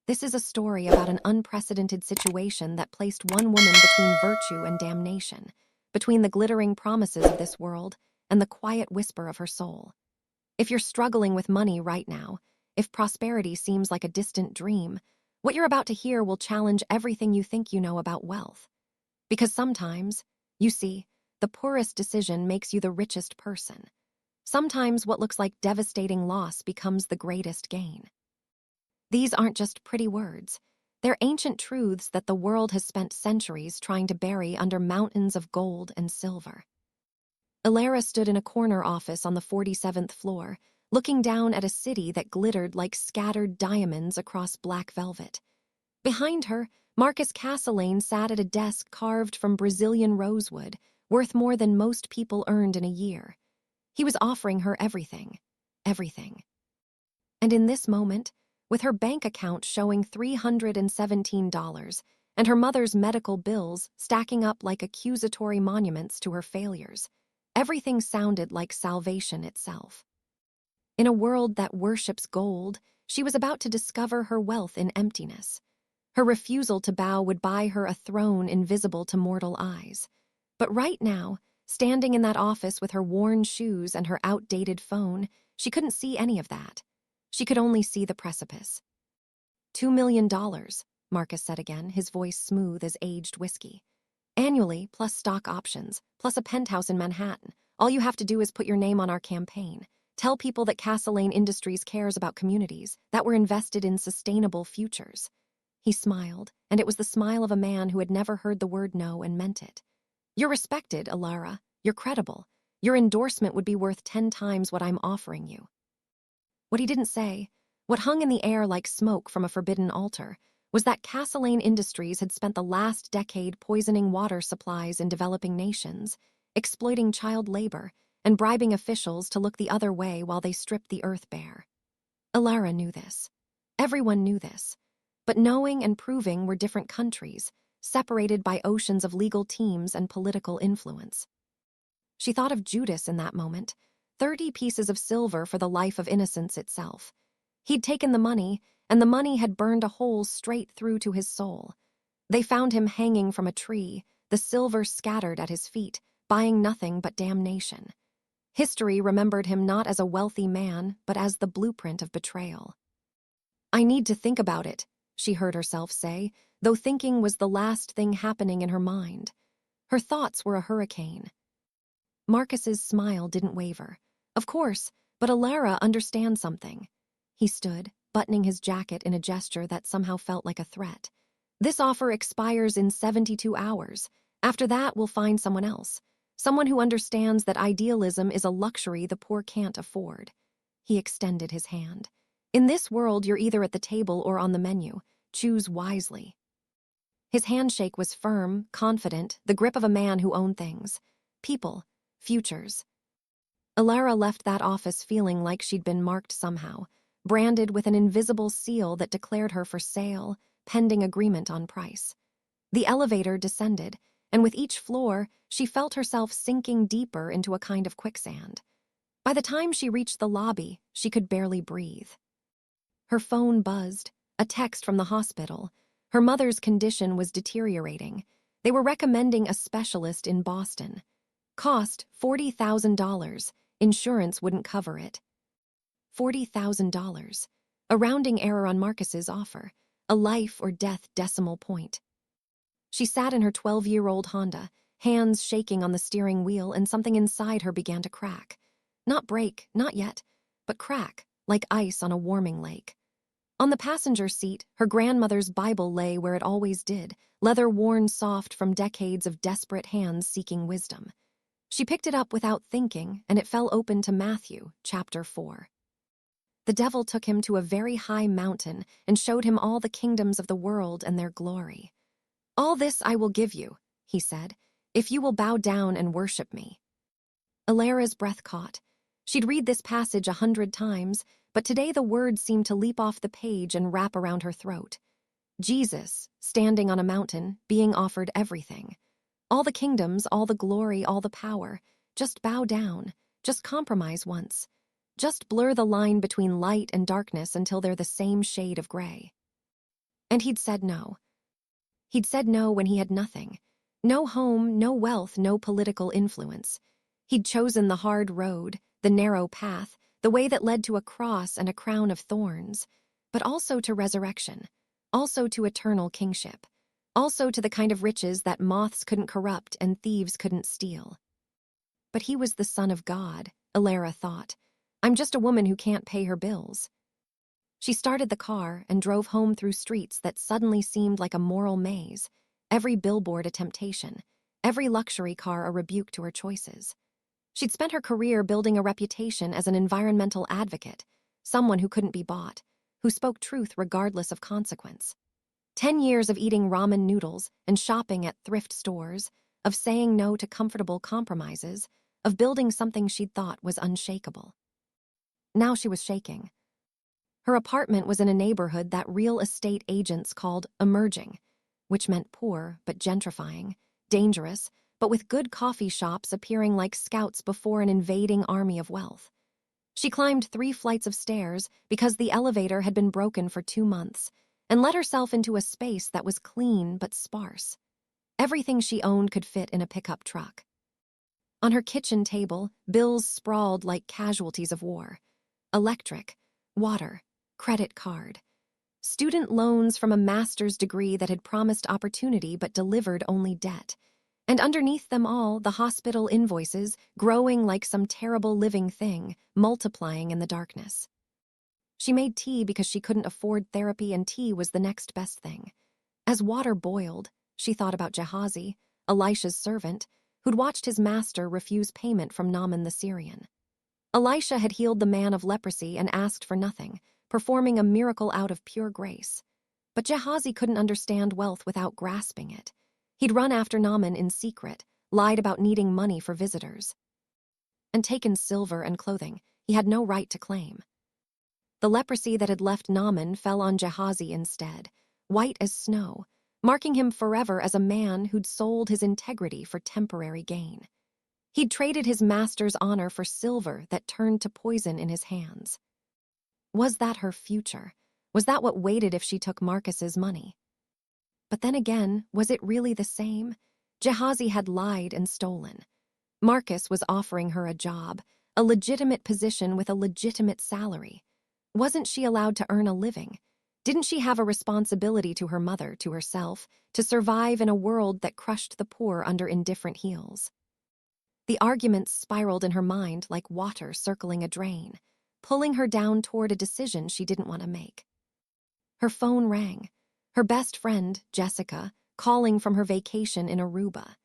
This is a story about an unprecedented situation that placed one woman between virtue and damnation, between the glittering promises of this world and the quiet whisper of her soul. If you're struggling with money right now, if prosperity seems like a distant dream, what you're about to hear will challenge everything you think you know about wealth. Because sometimes, you see, the poorest decision makes you the richest person. Sometimes what looks like devastating loss becomes the greatest gain. These aren't just pretty words. They're ancient truths that the world has spent centuries trying to bury under mountains of gold and silver. Alara stood in a corner office on the 47th floor, looking down at a city that glittered like scattered diamonds across black velvet. Behind her, Marcus Castellane sat at a desk carved from Brazilian rosewood, worth more than most people earned in a year. He was offering her everything. Everything. And in this moment, with her bank account showing $317 and her mother's medical bills stacking up like accusatory monuments to her failures, everything sounded like salvation itself. In a world that worships gold, she was about to discover her wealth in emptiness. Her refusal to bow would buy her a throne invisible to mortal eyes. But right now, standing in that office with her worn shoes and her outdated phone, she couldn't see any of that. She could only see the precipice. $2 million, Marcus said again, his voice smooth as aged whiskey. Annually, plus stock options, plus a penthouse in Manhattan. All you have to do is put your name on our campaign. Tell people that Castellane Industries cares about communities, that we're invested in sustainable futures. He smiled, and it was the smile of a man who had never heard the word no and meant it. You're respected, Alara. You're credible. Your endorsement would be worth 10 times what I'm offering you. What he didn't say, what hung in the air like smoke from a forbidden altar, was that Castellane Industries had spent the last decade poisoning water supplies in developing nations, exploiting child labor, and bribing officials to look the other way while they stripped the earth bare. Alara knew this. Everyone knew this. But knowing and proving were different countries, separated by oceans of legal teams and political influence. She thought of Judas in that moment, 30 pieces of silver for the life of innocence itself. He'd taken the money, and the money had burned a hole straight through to his soul. They found him hanging from a tree, the silver scattered at his feet, buying nothing but damnation. History remembered him not as a wealthy man, but as the blueprint of betrayal. I need to think about it, she heard herself say, though thinking was the last thing happening in her mind. Her thoughts were a hurricane. Marcus's smile didn't waver. Of course, but Alara understands something. He stood, buttoning his jacket in a gesture that somehow felt like a threat. This offer expires in 72 hours. After that, we'll find someone else. Someone who understands that idealism is a luxury the poor can't afford. He extended his hand. In this world, you're either at the table or on the menu. Choose wisely. His handshake was firm, confident, the grip of a man who owned things. People. Futures. Alara left that office feeling like she'd been marked somehow, branded with an invisible seal that declared her for sale, pending agreement on price. The elevator descended, and with each floor, she felt herself sinking deeper into a kind of quicksand. By the time she reached the lobby, she could barely breathe. Her phone buzzed, a text from the hospital. Her mother's condition was deteriorating. They were recommending a specialist in Boston. Cost $40,000. Insurance wouldn't cover it. $40,000. A rounding error on Marcus's offer. A life or death decimal point. She sat in her 12-year-old Honda, hands shaking on the steering wheel, and something inside her began to crack. Not break, not yet, but crack, like ice on a warming lake. On the passenger seat, her grandmother's Bible lay where it always did, leather worn soft from decades of desperate hands seeking wisdom. She picked it up without thinking, and it fell open to Matthew, chapter 4. The devil took him to a very high mountain and showed him all the kingdoms of the world and their glory. All this I will give you, he said, if you will bow down and worship me. Alara's breath caught. She'd read this passage 100 times, but today the words seemed to leap off the page and wrap around her throat. Jesus, standing on a mountain, being offered everything. All the kingdoms, all the glory, all the power. Just bow down. Just compromise once. Just blur the line between light and darkness until they're the same shade of gray. And he'd said no. He'd said no when he had nothing. No home, no wealth, no political influence. He'd chosen the hard road, the narrow path, the way that led to a cross and a crown of thorns, but also to resurrection, also to eternal kingship, also to the kind of riches that moths couldn't corrupt and thieves couldn't steal. But he was the Son of God, Alara thought. I'm just a woman who can't pay her bills. She started the car and drove home through streets that suddenly seemed like a moral maze, every billboard a temptation, every luxury car a rebuke to her choices. She'd spent her career building a reputation as an environmental advocate, someone who couldn't be bought, who spoke truth regardless of consequence. 10 years of eating ramen noodles and shopping at thrift stores, of saying no to comfortable compromises, of building something she'd thought was unshakable. Now she was shaking. Her apartment was in a neighborhood that real estate agents called emerging, which meant poor but gentrifying, dangerous, but with good coffee shops appearing like scouts before an invading army of wealth. She climbed 3 flights of stairs because the elevator had been broken for 2 months, and let herself into a space that was clean but sparse. Everything she owned could fit in a pickup truck. On her kitchen table, bills sprawled like casualties of war. Electric, water, credit card. Student loans from a master's degree that had promised opportunity but delivered only debt. And underneath them all, the hospital invoices, growing like some terrible living thing, multiplying in the darkness. She made tea because she couldn't afford therapy, and tea was the next best thing. As water boiled, she thought about Gehazi, Elisha's servant, who'd watched his master refuse payment from Naaman the Syrian. Elisha had healed the man of leprosy and asked for nothing, performing a miracle out of pure grace. But Gehazi couldn't understand wealth without grasping it. He'd run after Naaman in secret, lied about needing money for visitors, and taken silver and clothing he had no right to claim. The leprosy that had left Naaman fell on Gehazi instead, white as snow, marking him forever as a man who'd sold his integrity for temporary gain. He'd traded his master's honor for silver that turned to poison in his hands. Was that her future? Was that what waited if she took Marcus's money? But then again, was it really the same? Gehazi had lied and stolen. Marcus was offering her a job, a legitimate position with a legitimate salary. Wasn't she allowed to earn a living? Didn't she have a responsibility to her mother, to herself, to survive in a world that crushed the poor under indifferent heels? The arguments spiraled in her mind like water circling a drain, pulling her down toward a decision she didn't want to make. Her phone rang. Her best friend, Jessica, calling from her vacation in Aruba.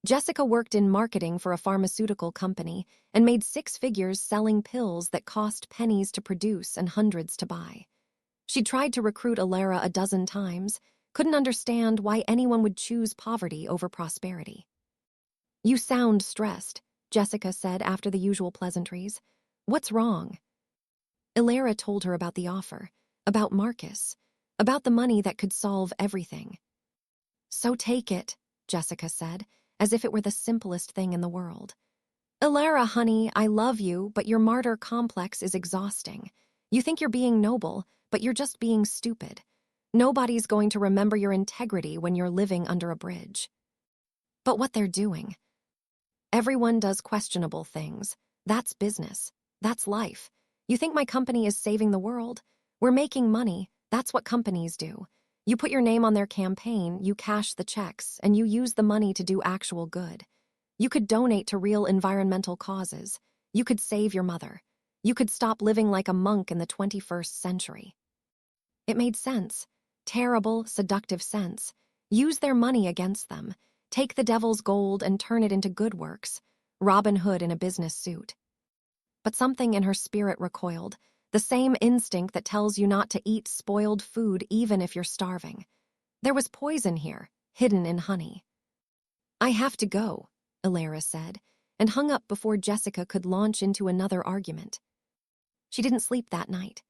Jessica worked in marketing for a pharmaceutical company and made 6 figures selling pills that cost pennies to produce and hundreds to buy. She'd tried to recruit Alara a dozen times, couldn't understand why anyone would choose poverty over prosperity. "You sound stressed," Jessica said after the usual pleasantries. "What's wrong?" Alara told her about the offer, about Marcus, about the money that could solve everything. "So take it," Jessica said, as if it were the simplest thing in the world. "Alara, honey, I love you, but your martyr complex is exhausting. You think you're being noble, but you're just being stupid. Nobody's going to remember your integrity when you're living under a bridge." But what they're doing. Everyone does questionable things. That's business. That's life. You think my company is saving the world? We're making money. That's what companies do. You put your name on their campaign, you cash the checks, and you use the money to do actual good. You could donate to real environmental causes. You could save your mother. You could stop living like a monk in the 21st century. It made sense. Terrible, seductive sense. Use their money against them. Take the devil's gold and turn it into good works. Robin Hood in a business suit. But something in her spirit recoiled. The same instinct that tells you not to eat spoiled food even if you're starving. There was poison here, hidden in honey. "I have to go," Alara said, and hung up before Jessica could launch into another argument. She didn't sleep that night.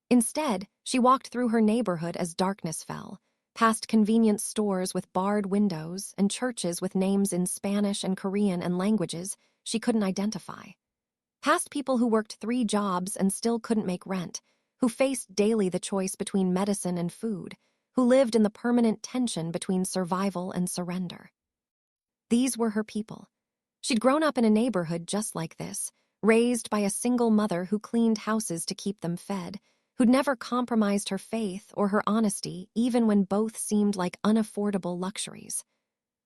Instead, she walked through her neighborhood as darkness fell, past convenience stores with barred windows and churches with names in Spanish and Korean and languages she couldn't identify. Past people who worked 3 jobs and still couldn't make rent, who faced daily the choice between medicine and food, who lived in the permanent tension between survival and surrender. These were her people. She'd grown up in a neighborhood just like this, raised by a single mother who cleaned houses to keep them fed, who'd never compromised her faith or her honesty even when both seemed like unaffordable luxuries.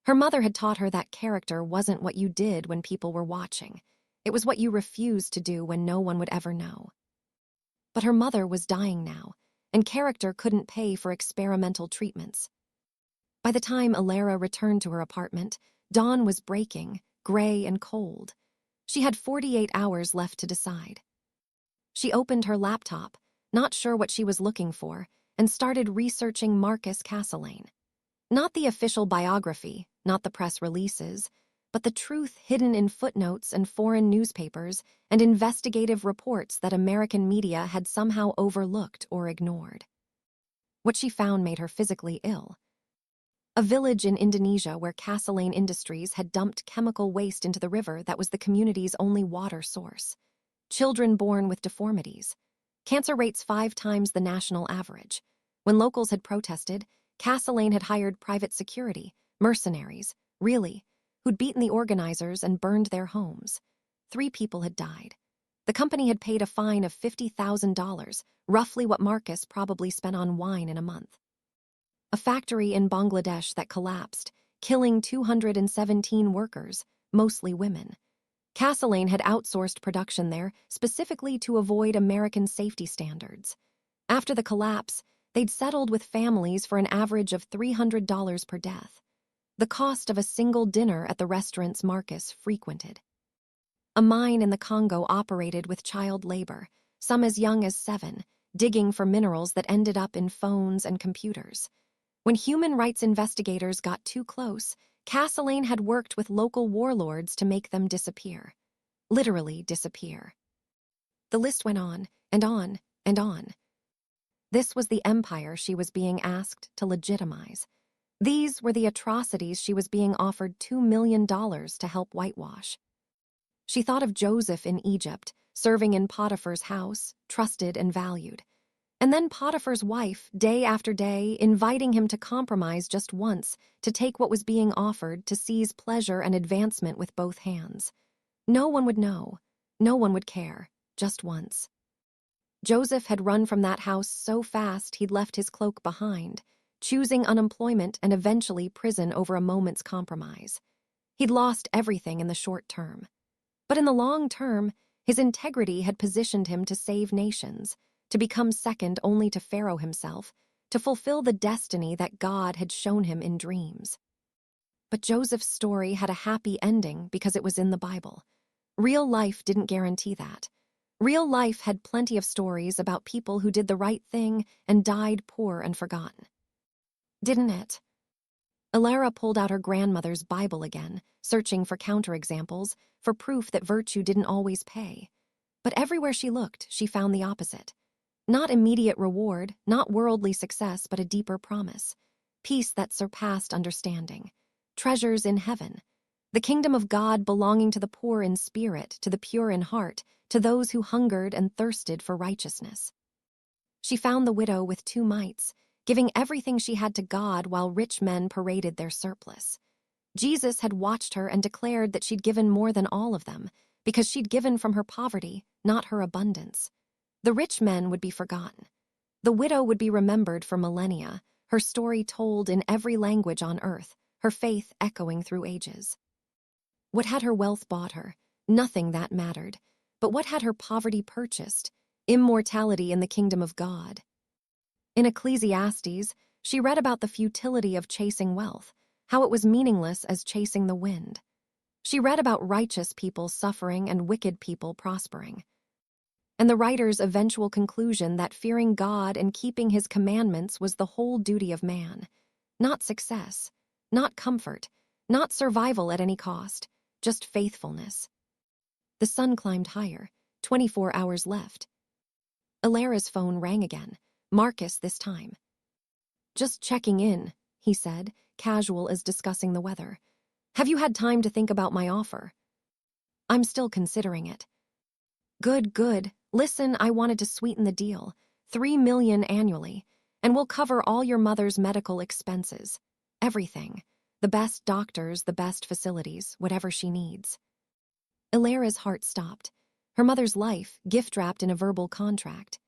Her mother had taught her that character wasn't what you did when people were watching. It was what you refused to do when no one would ever know. But her mother was dying now, and character couldn't pay for experimental treatments. By the time Alara returned to her apartment, dawn was breaking, gray and cold. She had 48 hours left to decide. She opened her laptop, not sure what she was looking for, and started researching Marcus Castellane. Not the official biography, not the press releases, but the truth hidden in footnotes and foreign newspapers and investigative reports that American media had somehow overlooked or ignored. What she found made her physically ill. A village in Indonesia where Castellane Industries had dumped chemical waste into the river that was the community's only water source. Children born with deformities. Cancer rates 5 times the national average. When locals had protested, Castellane had hired private security, mercenaries, really, who'd beaten the organizers and burned their homes. 3 people had died. The company had paid a fine of $50,000, roughly what Marcus probably spent on wine in a month. A factory in Bangladesh that collapsed, killing 217 workers, mostly women. Castellane had outsourced production there specifically to avoid American safety standards. After the collapse, they'd settled with families for an average of $300 per death, the cost of a single dinner at the restaurants Marcus frequented. A mine in the Congo operated with child labor, some as young as 7, digging for minerals that ended up in phones and computers. When human rights investigators got too close, Castellane had worked with local warlords to make them disappear. Literally disappear. The list went on, and on, and on. This was the empire she was being asked to legitimize. These were the atrocities she was being offered $2 million to help whitewash. She thought of Joseph in Egypt, serving in Potiphar's house, trusted and valued. And then Potiphar's wife, day after day, inviting him to compromise just once, to take what was being offered, to seize pleasure and advancement with both hands. No one would know. No one would care. Just once. Joseph had run from that house so fast he'd left his cloak behind, choosing unemployment and eventually prison over a moment's compromise. He'd lost everything in the short term. But in the long term, his integrity had positioned him to save nations, to become second only to Pharaoh himself, to fulfill the destiny that God had shown him in dreams. But Joseph's story had a happy ending because it was in the Bible. Real life didn't guarantee that. Real life had plenty of stories about people who did the right thing and died poor and forgotten. Didn't it? Alara pulled out her grandmother's Bible again, searching for counterexamples, for proof that virtue didn't always pay. But everywhere she looked, she found the opposite. Not immediate reward, not worldly success, but a deeper promise. Peace that surpassed understanding. Treasures in heaven. The kingdom of God belonging to the poor in spirit, to the pure in heart, to those who hungered and thirsted for righteousness. She found the widow with 2 mites, giving everything she had to God while rich men paraded their surplus. Jesus had watched her and declared that she'd given more than all of them, because she'd given from her poverty, not her abundance. The rich men would be forgotten. The widow would be remembered for millennia, her story told in every language on earth, her faith echoing through ages. What had her wealth bought her? Nothing that mattered. But what had her poverty purchased? Immortality in the kingdom of God. In Ecclesiastes, she read about the futility of chasing wealth, how it was meaningless as chasing the wind. She read about righteous people suffering and wicked people prospering. And the writer's eventual conclusion that fearing God and keeping his commandments was the whole duty of man. Not success, not comfort, not survival at any cost, just faithfulness. The sun climbed higher, 24 hours left. Alara's phone rang again, Marcus this time. "Just checking in," he said, casual as discussing the weather. "Have you had time to think about my offer?" "I'm still considering it." Good. Listen, I wanted to sweeten the deal. $3 million annually. and we'll cover all your mother's medical expenses. Everything. The best doctors, the best facilities, whatever she needs. Ilara's heart stopped. Her mother's life, gift-wrapped in a verbal contract.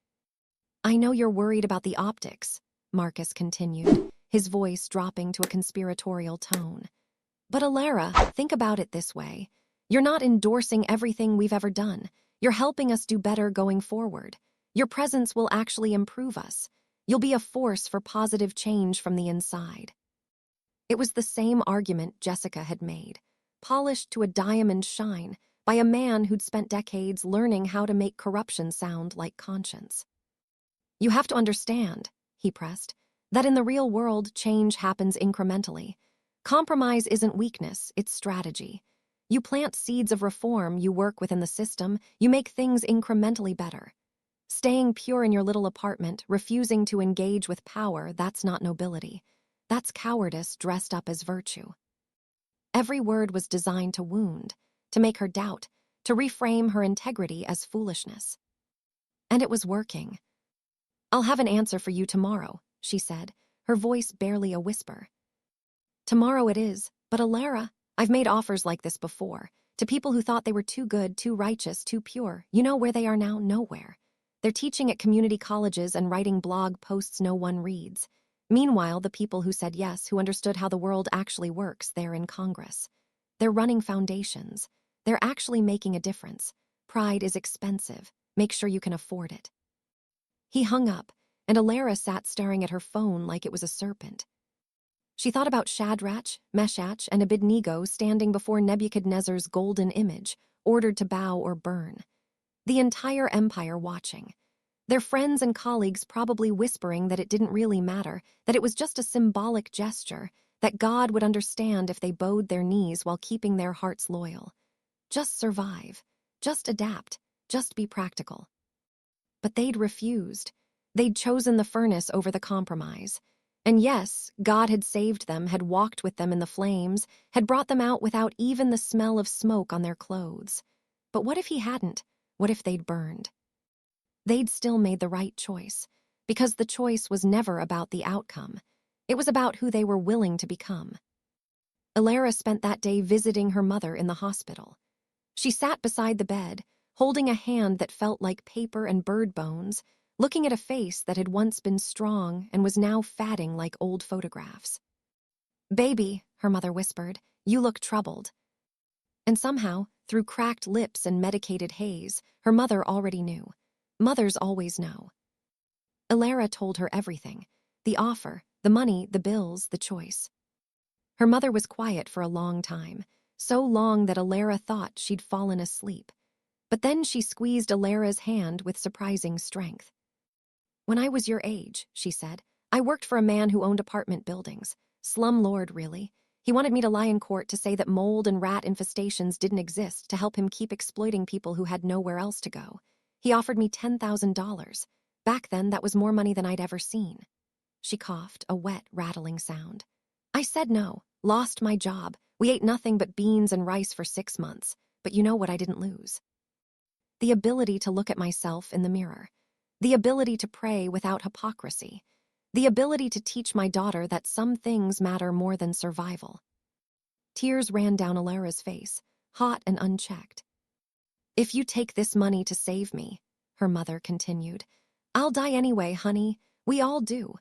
I know you're worried about the optics, Marcus continued, his voice dropping to a conspiratorial tone. But Ilara, think about it this way. You're not endorsing everything we've ever done. You're helping us do better going forward. Your presence will actually improve us. You'll be a force for positive change from the inside. It was the same argument Jessica had made, polished to a diamond shine by a man who'd spent decades learning how to make corruption sound like conscience. You have to understand, he pressed, that in the real world, change happens incrementally. Compromise isn't weakness, it's strategy. You plant seeds of reform, you work within the system, you make things incrementally better. Staying pure in your little apartment, refusing to engage with power, that's not nobility. That's cowardice dressed up as virtue. Every word was designed to wound, to make her doubt, to reframe her integrity as foolishness. And it was working. I'll have an answer for you tomorrow, she said, her voice barely a whisper. Tomorrow it is, but Ilara, I've made offers like this before, to people who thought they were too good, too righteous, too pure. You know where they are now? Nowhere. They're teaching at community colleges and writing blog posts no one reads. Meanwhile, the people who said yes, who understood how the world actually works, they're in Congress. They're running foundations. They're actually making a difference. Pride is expensive. Make sure you can afford it. He hung up, and Ilara sat staring at her phone like it was a serpent. She thought about Shadrach, Meshach, and Abednego standing before Nebuchadnezzar's golden image, ordered to bow or burn. The entire empire watching. Their friends and colleagues probably whispering that it didn't really matter, that it was just a symbolic gesture, that God would understand if they bowed their knees while keeping their hearts loyal. Just survive. Just adapt. Just be practical. But they'd refused. They'd chosen the furnace over the compromise. And yes, God had saved them, had walked with them in the flames, had brought them out without even the smell of smoke on their clothes. But what if he hadn't? What if they'd burned? They'd still made the right choice, because the choice was never about the outcome. It was about who they were willing to become. Ilara spent that day visiting her mother in the hospital. She sat beside the bed, holding a hand that felt like paper and bird bones, looking at a face that had once been strong and was now fatting like old photographs. Baby, her mother whispered, you look troubled. And somehow, through cracked lips and medicated haze, her mother already knew. Mothers always know. Ilara told her everything. The offer, the money, the bills, the choice. Her mother was quiet for a long time, so long that Ilara thought she'd fallen asleep. But then she squeezed Ilara's hand with surprising strength. When I was your age, she said, I worked for a man who owned apartment buildings. Slumlord, really. He wanted me to lie in court to say that mold and rat infestations didn't exist, to help him keep exploiting people who had nowhere else to go. He offered me $10,000. Back then, that was more money than I'd ever seen. She coughed, a wet, rattling sound. I said no, lost my job. We ate nothing but beans and rice for 6 months. But you know what I didn't lose? The ability to look at myself in the mirror. The ability to pray without hypocrisy. The ability to teach my daughter that some things matter more than survival. Tears ran down Ilara's face, hot and unchecked. If you take this money to save me, her mother continued, I'll die anyway, honey. We all do.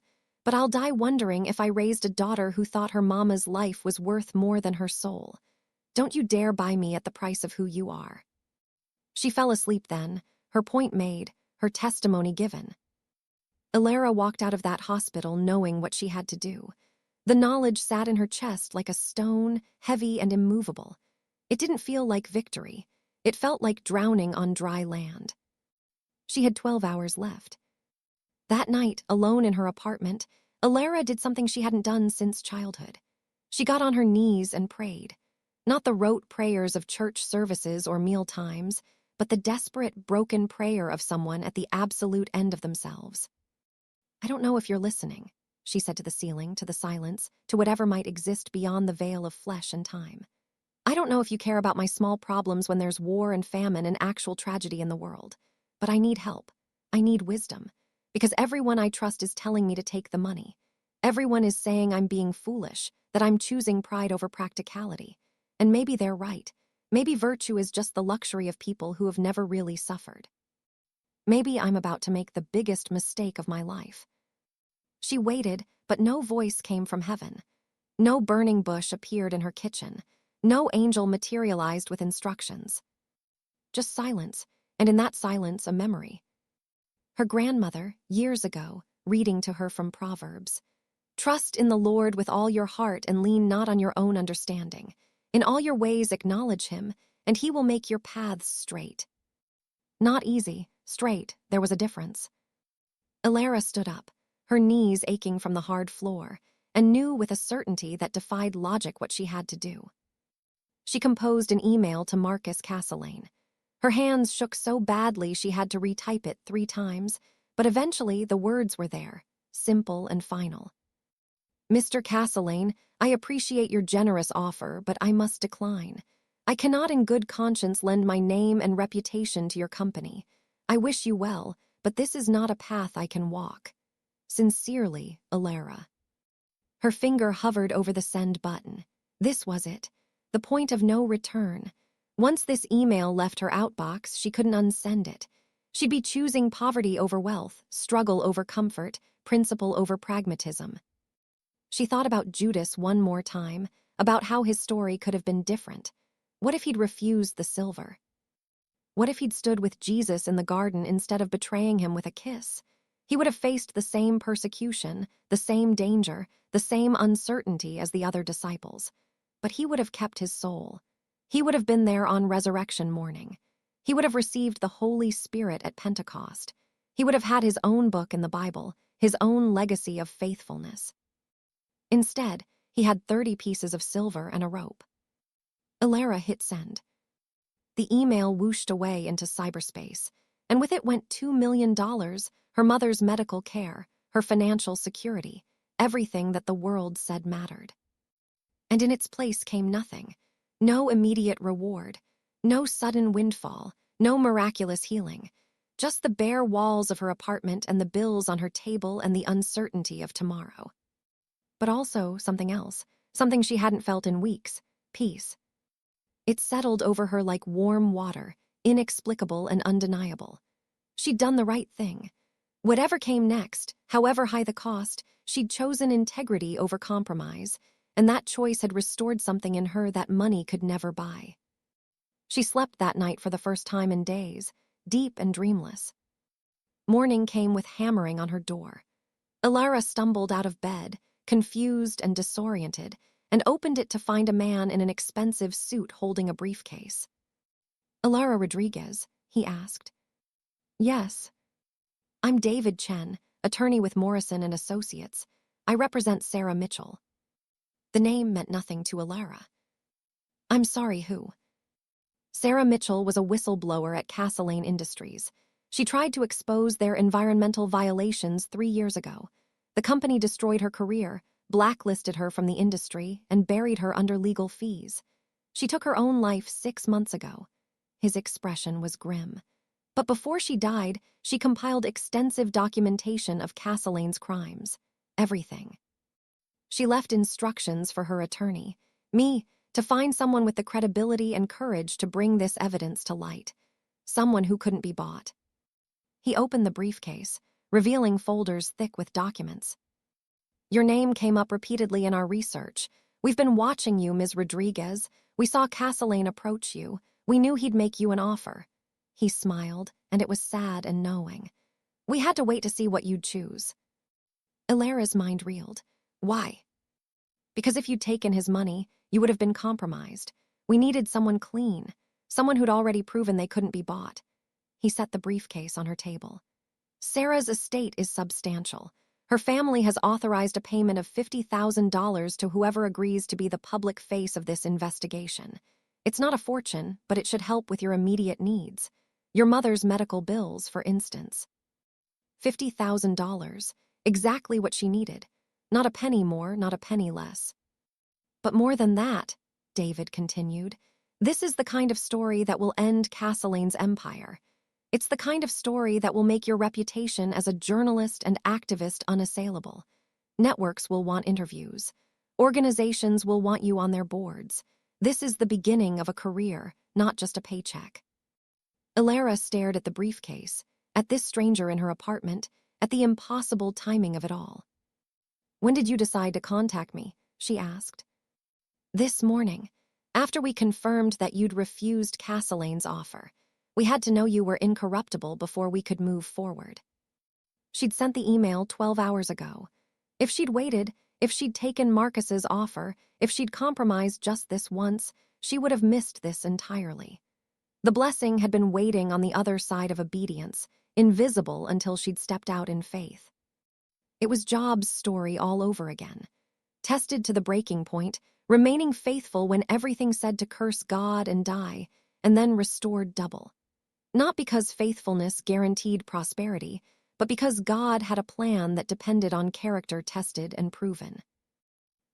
But I'll die wondering if I raised a daughter who thought her mama's life was worth more than her soul. Don't you dare buy me at the price of who you are. She fell asleep then, her point made, her testimony given. Ilara walked out of that hospital knowing what she had to do. The knowledge sat in her chest like a stone, heavy and immovable. It didn't feel like victory. It felt like drowning on dry land. She had 12 hours left. That night, alone in her apartment, Ilara did something she hadn't done since childhood. She got on her knees and prayed. Not the rote prayers of church services or meal times, but the desperate, broken prayer of someone at the absolute end of themselves. I don't know if you're listening, she said to the ceiling, to the silence, to whatever might exist beyond the veil of flesh and time. I don't know if you care about my small problems when there's war and famine and actual tragedy in the world. But I need help. I need wisdom. Because everyone I trust is telling me to take the money. Everyone is saying I'm being foolish, that I'm choosing pride over practicality. And maybe they're right. Maybe virtue is just the luxury of people who have never really suffered. Maybe I'm about to make the biggest mistake of my life. She waited, but no voice came from heaven. No burning bush appeared in her kitchen. No angel materialized with instructions. Just silence, and in that silence, a memory. Her grandmother, years ago, reading to her from Proverbs. Trust in the Lord with all your heart and lean not on your own understanding. In all your ways acknowledge him, and he will make your paths straight. Not easy, straight, there was a difference. Alara stood up, her knees aching from the hard floor, and knew with a certainty that defied logic what she had to do. She composed an email to Marcus Castlane. Her hands shook so badly she had to retype it 3 times, but eventually the words were there, simple and final. Mr. Castlane, I appreciate your generous offer, but I must decline. I cannot in good conscience lend my name and reputation to your company. I wish you well, but this is not a path I can walk. Sincerely, Alara. Her finger hovered over the send button. This was it, the point of no return. Once this email left her outbox, she couldn't unsend it. She'd be choosing poverty over wealth, struggle over comfort, principle over pragmatism. She thought about Judas one more time, about how his story could have been different. What if he'd refused the silver? What if he'd stood with Jesus in the garden instead of betraying him with a kiss? He would have faced the same persecution, the same danger, the same uncertainty as the other disciples. But he would have kept his soul. He would have been there on resurrection morning. He would have received the Holy Spirit at Pentecost. He would have had his own book in the Bible, his own legacy of faithfulness. Instead, he had 30 pieces of silver and a rope. Alara hit send. The email whooshed away into cyberspace, and with it went $2 million, her mother's medical care, her financial security, everything that the world said mattered. And in its place came nothing. No immediate reward, no sudden windfall, no miraculous healing, just the bare walls of her apartment and the bills on her table and the uncertainty of tomorrow. But also something else, something she hadn't felt in weeks, peace. It settled over her like warm water, inexplicable and undeniable. She'd done the right thing. Whatever came next, however high the cost, she'd chosen integrity over compromise, and that choice had restored something in her that money could never buy. She slept that night for the first time in days, deep and dreamless. Morning came with hammering on her door. Alara stumbled out of bed, confused and disoriented, and opened it to find a man in an expensive suit holding a briefcase. "Alara Rodriguez?" he asked. "Yes. I'm David Chen, attorney with Morrison and Associates. I represent Sarah Mitchell." The name meant nothing to Alara. "I'm sorry, who?" Sarah Mitchell was a whistleblower at Castlane Industries. She tried to expose their environmental violations 3 years ago. The company destroyed her career, blacklisted her from the industry, and buried her under legal fees. She took her own life 6 months ago. His expression was grim. But before she died, she compiled extensive documentation of Castlane's crimes. Everything. She left instructions for her attorney, me, to find someone with the credibility and courage to bring this evidence to light. Someone who couldn't be bought. He opened the briefcase, revealing folders thick with documents. "Your name came up repeatedly in our research. We've been watching you, Ms. Rodriguez. We saw Castlane approach you. We knew he'd make you an offer." He smiled, and it was sad and knowing. "We had to wait to see what you'd choose." Alara's mind reeled. Why? Because if you'd taken his money, you would have been compromised. We needed someone clean, someone who'd already proven they couldn't be bought. He set the briefcase on her table. "Sarah's estate is substantial. Her family has authorized a payment of $50,000 to whoever agrees to be the public face of this investigation. It's not a fortune, but it should help with your immediate needs. Your mother's medical bills, for instance." $50,000, exactly what she needed. Not a penny more, not a penny less. "But more than that," David continued, "this is the kind of story that will end Castlane's empire. It's the kind of story that will make your reputation as a journalist and activist unassailable. Networks will want interviews. Organizations will want you on their boards. This is the beginning of a career, not just a paycheck. Ilara stared at the briefcase, at this stranger in her apartment, at the impossible timing of it all. "When did you decide to contact me?" she asked. "This morning, after we confirmed that you'd refused Castellane's offer. We had to know you were incorruptible before we could move forward." She'd sent the email 12 hours ago. If she'd waited, if she'd taken Marcus's offer, if she'd compromised just this once, she would have missed this entirely. The blessing had been waiting on the other side of obedience, invisible until she'd stepped out in faith. It was Job's story all over again. Tested to the breaking point, remaining faithful when everything said to curse God and die, and then restored double. Not because faithfulness guaranteed prosperity, but because God had a plan that depended on character tested and proven.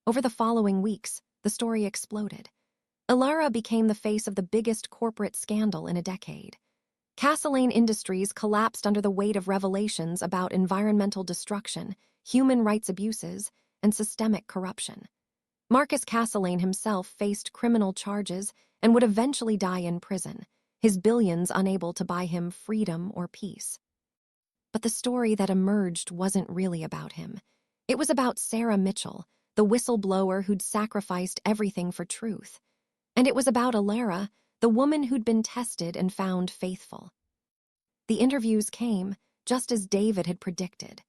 Over the following weeks, the story exploded. Ilara became the face of the biggest corporate scandal in a decade. Castellane Industries collapsed under the weight of revelations about environmental destruction, human rights abuses, and systemic corruption. Marcus Castellane himself faced criminal charges and would eventually die in prison, his billions unable to buy him freedom or peace. But the story that emerged wasn't really about him. It was about Sarah Mitchell, the whistleblower who'd sacrificed everything for truth. And it was about Ilara, the woman who'd been tested and found faithful. The interviews came, just as David had predicted.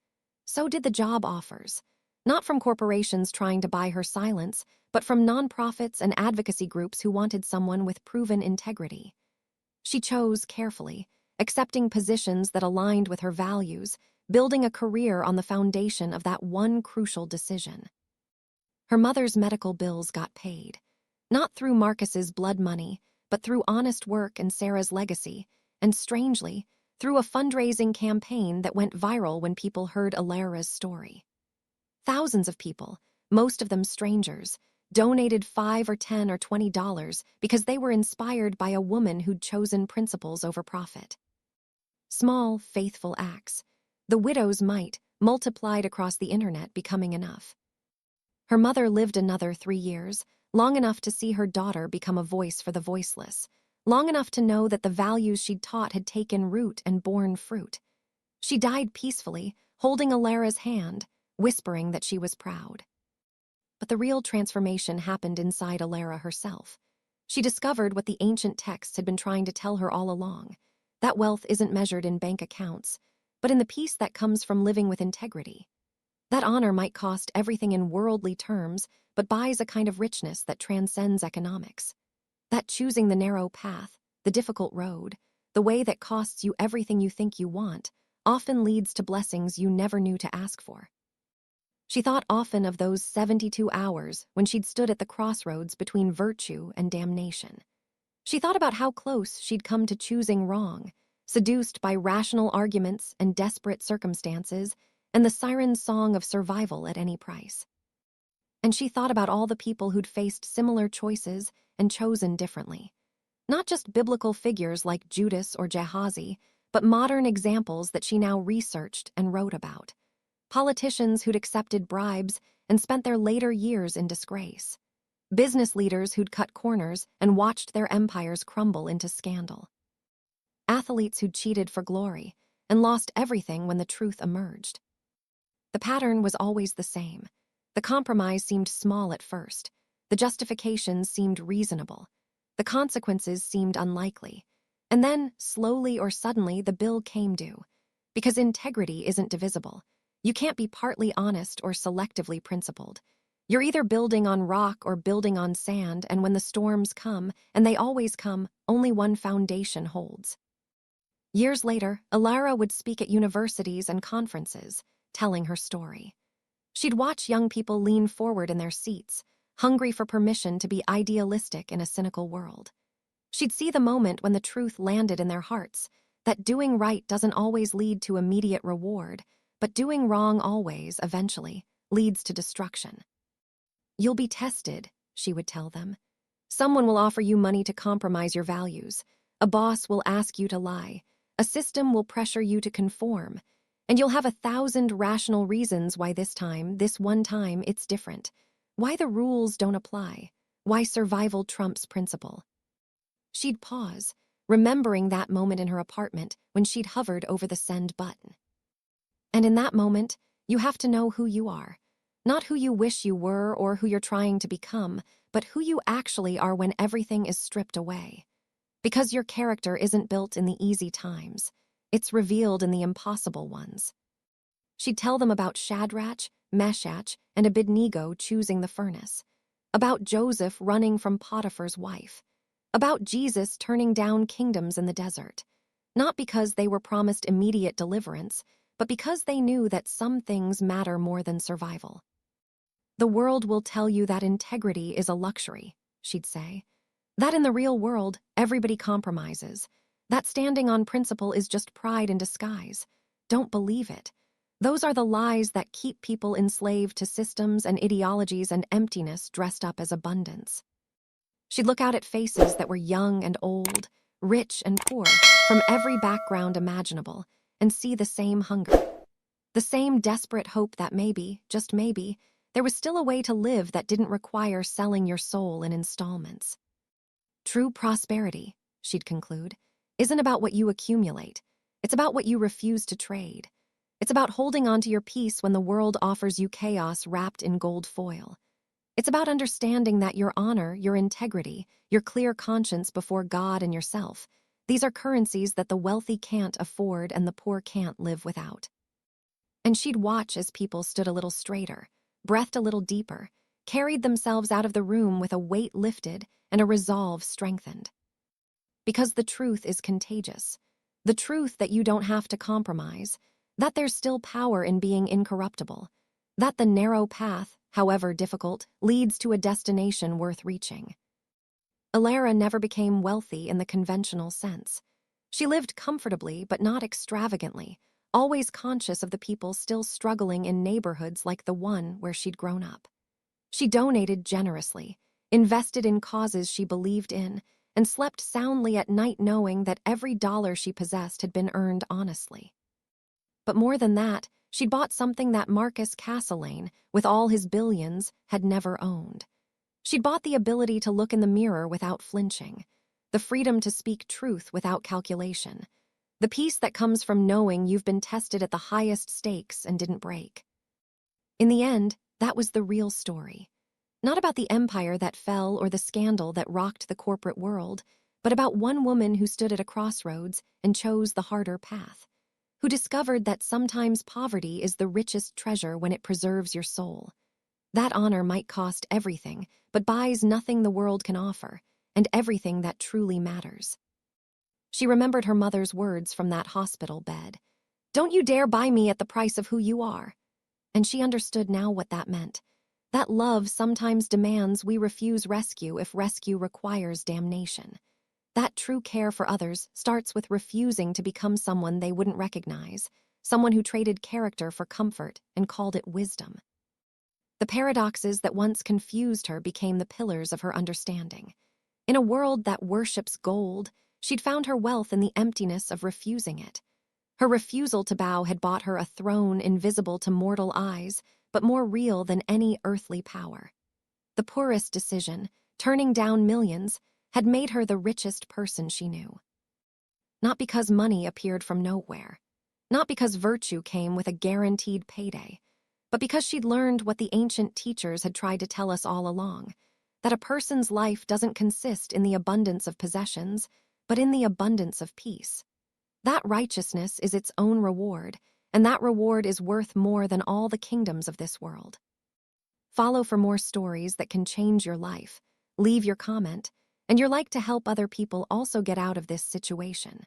So did the job offers. Not from corporations trying to buy her silence, but from nonprofits and advocacy groups who wanted someone with proven integrity. She chose carefully, accepting positions that aligned with her values, building a career on the foundation of that one crucial decision. Her mother's medical bills got paid. Not through Marcus's blood money, but through honest work and Sarah's legacy, and strangely, through a fundraising campaign that went viral when people heard Ilara's story. Thousands of people, most of them strangers, donated $5 or $10 or $20 because they were inspired by a woman who'd chosen principles over profit. Small, faithful acts, the widow's mite, multiplied across the internet, becoming enough. Her mother lived another 3 years, long enough to see her daughter become a voice for the voiceless, long enough to know that the values she'd taught had taken root and borne fruit. She died peacefully, holding Ilara's hand, whispering that she was proud. But the real transformation happened inside Ilara herself. She discovered what the ancient texts had been trying to tell her all along. That wealth isn't measured in bank accounts, but in the peace that comes from living with integrity. That honor might cost everything in worldly terms, but buys a kind of richness that transcends economics. That choosing the narrow path, the difficult road, the way that costs you everything you think you want, often leads to blessings you never knew to ask for. She thought often of those 72 hours when she'd stood at the crossroads between virtue and damnation. She thought about how close she'd come to choosing wrong, seduced by rational arguments and desperate circumstances, and the siren song of survival at any price. And she thought about all the people who'd faced similar choices and chosen differently. Not just biblical figures like Judas or Gehazi, but modern examples that she now researched and wrote about. Politicians who'd accepted bribes and spent their later years in disgrace. Business leaders who'd cut corners and watched their empires crumble into scandal. Athletes who'd cheated for glory and lost everything when the truth emerged. The pattern was always the same. The compromise seemed small at first. The justifications seemed reasonable. The consequences seemed unlikely. And then, slowly or suddenly, the bill came due. Because integrity isn't divisible. You can't be partly honest or selectively principled. You're either building on rock or building on sand, and when the storms come, and they always come, only one foundation holds. Years later, Ilara would speak at universities and conferences, telling her story. She'd watch young people lean forward in their seats, hungry for permission to be idealistic in a cynical world. She'd see the moment when the truth landed in their hearts, that doing right doesn't always lead to immediate reward, but doing wrong always, eventually, leads to destruction. You'll be tested, she would tell them. Someone will offer you money to compromise your values. A boss will ask you to lie. A system will pressure you to conform, and you'll have 1,000 rational reasons why this one time, it's different. Why the rules don't apply. Why survival trumps principle. She'd pause, remembering that moment in her apartment when she'd hovered over the send button. And in that moment, you have to know who you are. Not who you wish you were or who you're trying to become, but who you actually are when everything is stripped away. Because your character isn't built in the easy times. It's revealed in the impossible ones. She'd tell them about Shadrach, Meshach, and Abednego choosing the furnace. About Joseph running from Potiphar's wife. About Jesus turning down kingdoms in the desert. Not because they were promised immediate deliverance, but because they knew that some things matter more than survival. The world will tell you that integrity is a luxury, she'd say. That in the real world, everybody compromises. That standing on principle is just pride in disguise. Don't believe it. Those are the lies that keep people enslaved to systems and ideologies and emptiness dressed up as abundance. She'd look out at faces that were young and old, rich and poor, from every background imaginable, and see the same hunger. The same desperate hope that maybe, just maybe, there was still a way to live that didn't require selling your soul in installments. True prosperity, she'd conclude, isn't about what you accumulate. It's about what you refuse to trade. It's about holding on to your peace when the world offers you chaos wrapped in gold foil. It's about understanding that your honor, your integrity, your clear conscience before God and yourself, these are currencies that the wealthy can't afford and the poor can't live without. And she'd watch as people stood a little straighter, breathed a little deeper, carried themselves out of the room with a weight lifted and a resolve strengthened. Because the truth is contagious. The truth that you don't have to compromise, that there's still power in being incorruptible, that the narrow path, however difficult, leads to a destination worth reaching. Alara never became wealthy in the conventional sense. She lived comfortably but not extravagantly, always conscious of the people still struggling in neighborhoods like the one where she'd grown up. She donated generously, invested in causes she believed in, and slept soundly at night knowing that every dollar she possessed had been earned honestly. But more than that, she'd bought something that Marcus Castellane, with all his billions, had never owned. She'd bought the ability to look in the mirror without flinching, the freedom to speak truth without calculation, the peace that comes from knowing you've been tested at the highest stakes and didn't break. In the end, that was the real story. Not about the empire that fell or the scandal that rocked the corporate world, but about one woman who stood at a crossroads and chose the harder path, who discovered that sometimes poverty is the richest treasure when it preserves your soul. That honor might cost everything, but buys nothing the world can offer, and everything that truly matters. She remembered her mother's words from that hospital bed. "Don't you dare buy me at the price of who you are." And she understood now what that meant. That love sometimes demands we refuse rescue if rescue requires damnation. That true care for others starts with refusing to become someone they wouldn't recognize, someone who traded character for comfort and called it wisdom. The paradoxes that once confused her became the pillars of her understanding. In a world that worships gold, she'd found her wealth in the emptiness of refusing it. Her refusal to bow had bought her a throne invisible to mortal eyes, but more real than any earthly power. The poorest decision, turning down millions, had made her the richest person she knew. Not because money appeared from nowhere, not because virtue came with a guaranteed payday, but because she'd learned what the ancient teachers had tried to tell us all along, that a person's life doesn't consist in the abundance of possessions, but in the abundance of peace. That righteousness is its own reward, and that reward is worth more than all the kingdoms of this world. Follow for more stories that can change your life. Leave your comment, and you're like to help other people also get out of this situation.